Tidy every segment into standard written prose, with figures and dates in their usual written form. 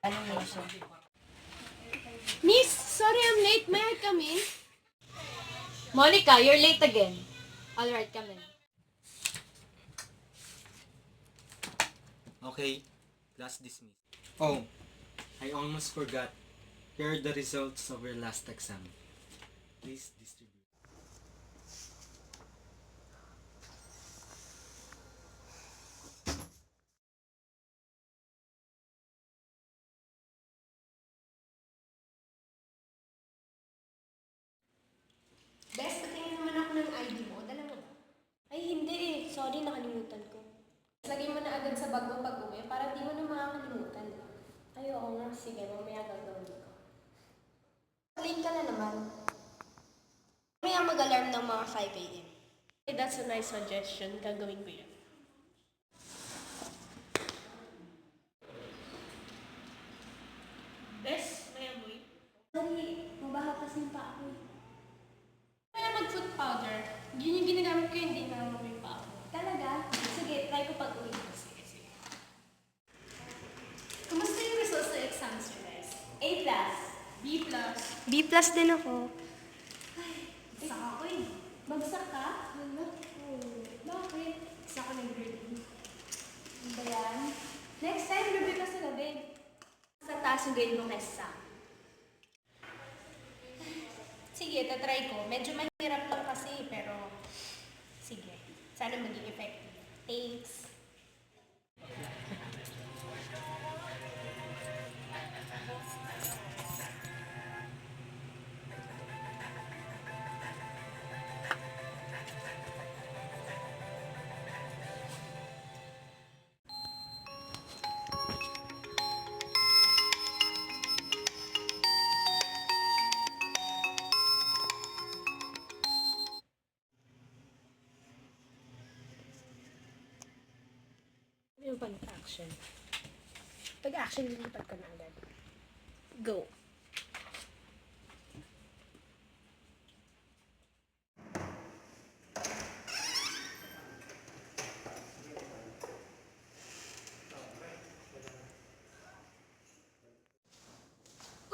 Animation. Miss, sorry I'm late. May I come in? Monica, you're late again. Alright, come in. Okay, class dismissed. Oh, I almost forgot. Here are the results of your last exam. Please distribute. Bes, patingin naman ako ng ID mo. Dala mo ba? Ay, hindi eh. Sorry, nakalimutan ko. Lagay mo na agad sa bag mo pag-uwi para di mo na makakalimutan. Ay, oo nga. Sige, mamaya gagawin ko. Late ka na naman. Mamaya mag-alarm ng mga 5 a.m. Hey, that's a nice suggestion. Gagawin ko yun. Bes, may amoy? Sorry, mabaha kasi pa ako eh. Kaya mag-foot powder. Yun yung ginagamit ko, hindi na amoy pa ako. Talaga? Sige, try ko pag-uwi. Sige. Kumusta yung results sa exams nyo, guys? A+. B+. B+ din ako. Bagsak ako eh. Bagsak ka? Wala. Bakit? Bagsak ako ng grade. Ano ba yan? Next time, review ka sa gabi. Sa taas yung grade mo kaysa sa akin. Sige, tatry ko. Medyo mahirap lang kasi, pero sige. Sana maging effective. Thanks. Ano ba nag-action? Pag-action, lilipat ka na agad. Go!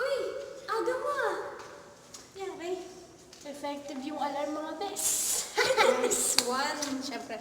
Uy! Aga mo ah! Yan, okay. Effective yung alarm mga bes. Nice one! Siyempre.